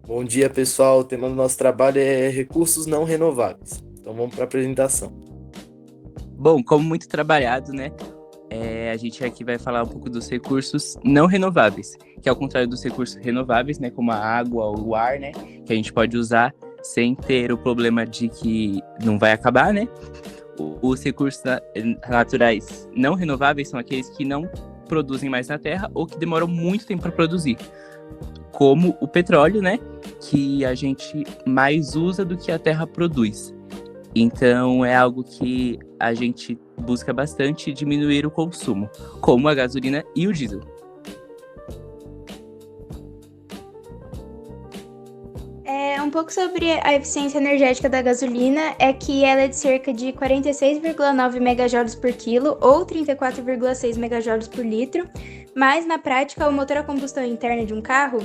Bom dia, pessoal. O tema do nosso trabalho é recursos não renováveis. Então vamos para a apresentação. Bom, como muito trabalhado, né? A gente aqui vai falar um pouco dos recursos não renováveis, que é ao contrário dos recursos renováveis, né? Como a água ou o ar, né? Que a gente pode usar sem ter o problema de que não vai acabar, né? Os recursos naturais não renováveis são aqueles que não produzem mais na Terra ou que demoram muito tempo para produzir, como o petróleo, né? Que a gente mais usa do que a Terra produz. Então é algo que a gente busca bastante diminuir o consumo, como a gasolina e o diesel. Um pouco sobre a eficiência energética da gasolina é que ela é de cerca de 46,9 megajoules por quilo ou 34,6 megajoules por litro, mas na prática o motor a combustão interna de um carro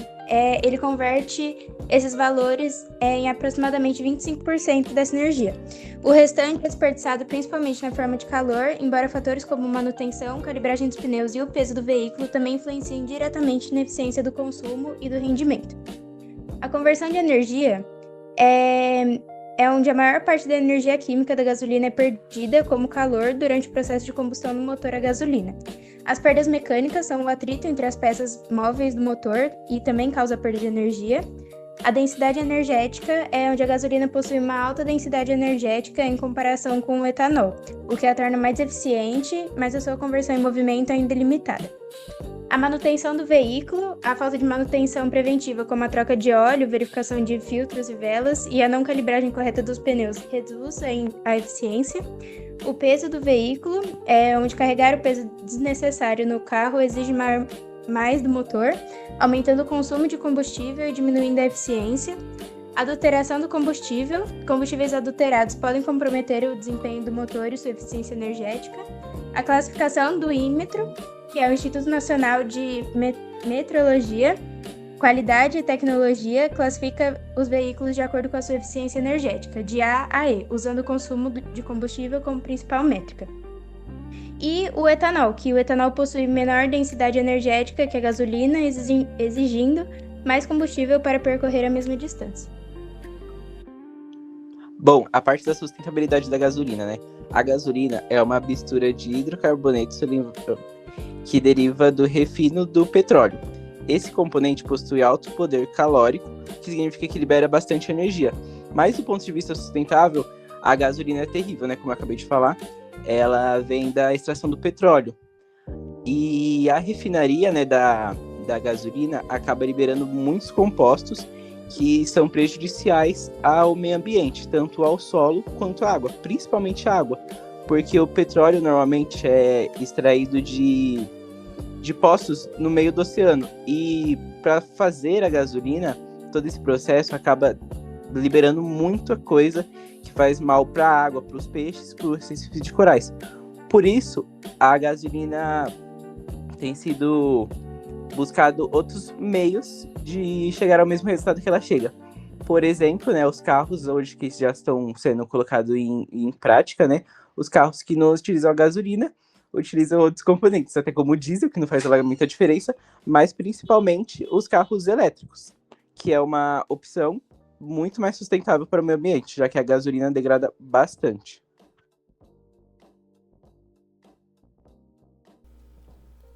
ele converte esses valores em aproximadamente 25% dessa energia. O restante é desperdiçado principalmente na forma de calor, embora fatores como manutenção, calibragem dos pneus e o peso do veículo também influenciem diretamente na eficiência do consumo e do rendimento. A conversão de energia é onde a maior parte da energia química da gasolina é perdida como calor durante o processo de combustão do motor a gasolina. As perdas mecânicas são o atrito entre as peças móveis do motor e também causa perda de energia. A densidade energética é onde a gasolina possui uma alta densidade energética em comparação com o etanol, o que a torna mais eficiente, mas a sua conversão em movimento ainda é limitada. A manutenção do veículo, a falta de manutenção preventiva, como a troca de óleo, verificação de filtros e velas e a não calibragem correta dos pneus, reduz a eficiência. O peso do veículo, onde carregar o peso desnecessário no carro exige mais do motor, aumentando o consumo de combustível e diminuindo a eficiência. Adulteração do combustível. Combustíveis adulterados podem comprometer o desempenho do motor e sua eficiência energética. A classificação do Inmetro, que é o Instituto Nacional de Metrologia, Qualidade e Tecnologia, classifica os veículos de acordo com a sua eficiência energética, de A a E, usando o consumo de combustível como principal métrica. E o etanol, que o etanol possui menor densidade energética que a gasolina, exigindo mais combustível para percorrer a mesma distância. Bom, a parte da sustentabilidade da gasolina, né? A gasolina é uma mistura de hidrocarboneto que deriva do refino do petróleo. Esse componente possui alto poder calórico, que significa que libera bastante energia. Mas do ponto de vista sustentável, a gasolina é terrível, né? Como eu acabei de falar, ela vem da extração do petróleo. E a refinaria, né, da gasolina acaba liberando muitos compostos que são prejudiciais ao meio ambiente, tanto ao solo quanto à água, principalmente a água, porque o petróleo normalmente é extraído de poços no meio do oceano, e para fazer a gasolina, todo esse processo acaba liberando muita coisa que faz mal para a água, para os peixes, para os recifes de corais. Por isso, a gasolina tem sido buscado outros meios de chegar ao mesmo resultado que ela chega. Por exemplo, né, os carros hoje que já estão sendo colocados em prática, né, os carros que não utilizam a gasolina utilizam outros componentes, até como o diesel, que não faz muita diferença, mas principalmente os carros elétricos, que é uma opção muito mais sustentável para o meio ambiente, já que a gasolina degrada bastante.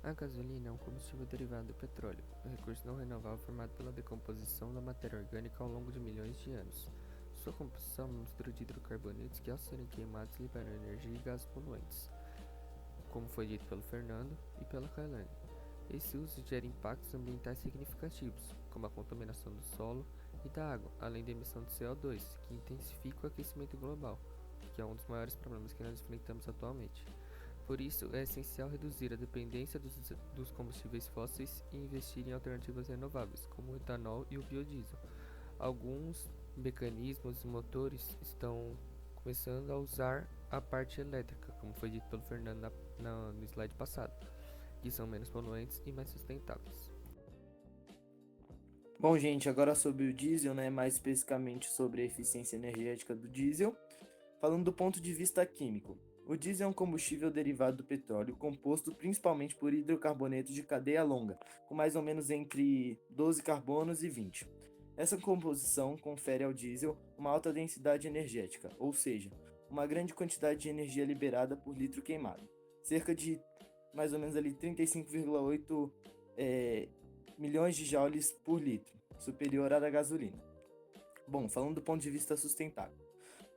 A gasolina é um combustível derivado do petróleo, um recurso não renovável formado pela decomposição da matéria orgânica ao longo de milhões de anos. Sua composição é uma mistura de hidrocarbonetos que, ao serem queimados, liberam energia e gases poluentes, como foi dito pelo Fernando e pela Kailane. Esse uso gera impactos ambientais significativos, como a contaminação do solo e da água, além da emissão de CO2, que intensifica o aquecimento global, que é um dos maiores problemas que nós enfrentamos atualmente. Por isso, é essencial reduzir a dependência dos combustíveis fósseis e investir em alternativas renováveis, como o etanol e o biodiesel. Alguns mecanismos e motores estão começando a usar a parte elétrica, como foi dito pelo Fernando no slide passado, que são menos poluentes e mais sustentáveis. Bom, gente, agora sobre o diesel, né, mais especificamente sobre a eficiência energética do diesel, falando do ponto de vista químico. O diesel é um combustível derivado do petróleo, composto principalmente por hidrocarbonetos de cadeia longa, com mais ou menos entre 12 carbonos e 20. Essa composição confere ao diesel uma alta densidade energética, ou seja, uma grande quantidade de energia liberada por litro queimado, cerca de mais ou menos ali 35,8 milhões de joules por litro, superior à da gasolina. Bom, falando do ponto de vista sustentável.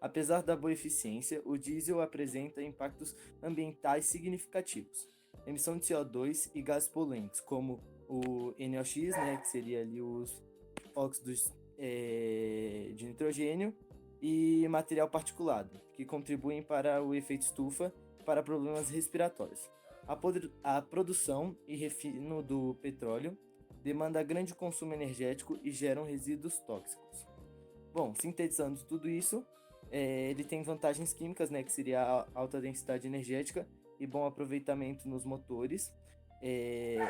Apesar da boa eficiência, o diesel apresenta impactos ambientais significativos. Emissão de CO2 e gases poluentes, como o NOx, né, que seria ali os óxidos de nitrogênio, e material particulado, que contribuem para o efeito estufa para problemas respiratórios. A produção e refino do petróleo demanda grande consumo energético e geram resíduos tóxicos. Bom, sintetizando tudo isso, ele tem vantagens químicas, né, que seria a alta densidade energética e bom aproveitamento nos motores.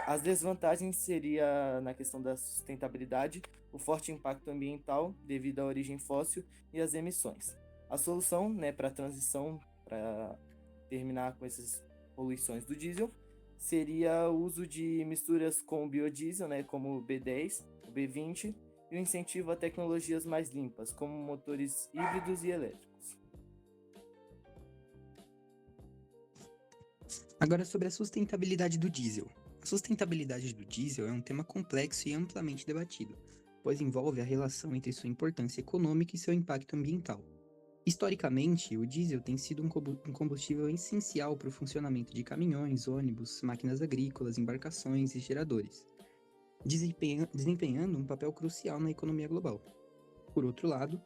As desvantagens seria na questão da sustentabilidade, o forte impacto ambiental devido à origem fóssil e às emissões. A solução, né, para a transição, para terminar com essas poluições do diesel, seria o uso de misturas com o biodiesel, né, como o B10, o B20, e o incentivo a tecnologias mais limpas, como motores híbridos e elétricos. Agora sobre a sustentabilidade do diesel. A sustentabilidade do diesel é um tema complexo e amplamente debatido, pois envolve a relação entre sua importância econômica e seu impacto ambiental. Historicamente, o diesel tem sido um combustível essencial para o funcionamento de caminhões, ônibus, máquinas agrícolas, embarcações e geradores, desempenhando um papel crucial na economia global. Por outro lado,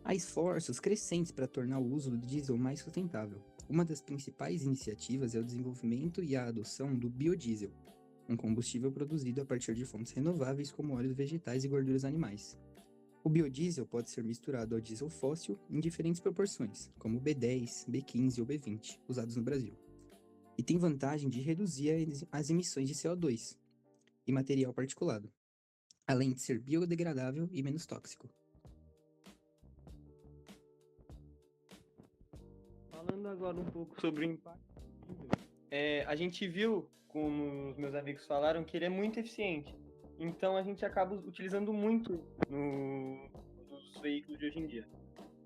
há esforços crescentes para tornar o uso do diesel mais sustentável. Uma das principais iniciativas é o desenvolvimento e a adoção do biodiesel, um combustível produzido a partir de fontes renováveis como óleos vegetais e gorduras animais. O biodiesel pode ser misturado ao diesel fóssil em diferentes proporções, como o B10, B15 ou B20, usados no Brasil, e tem vantagem de reduzir as emissões de CO2 e material particulado, além de ser biodegradável e menos tóxico. Falando agora um pouco sobre o impacto do diesel, a gente viu, como os meus amigos falaram, que ele é muito eficiente. Então a gente acaba utilizando muito nos veículos de hoje em dia.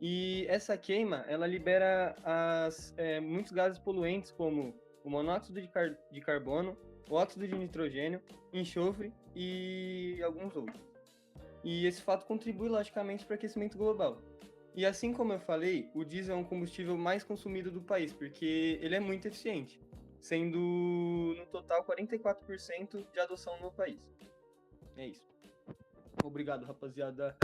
E essa queima, ela libera muitos gases poluentes, como o monóxido de carbono, o óxido de nitrogênio, enxofre e alguns outros. E esse fato contribui, logicamente, para o aquecimento global. E assim como eu falei, o diesel é um combustível mais consumido do país, porque ele é muito eficiente, sendo no total 44% de adoção no país. É isso. Obrigado, rapaziada.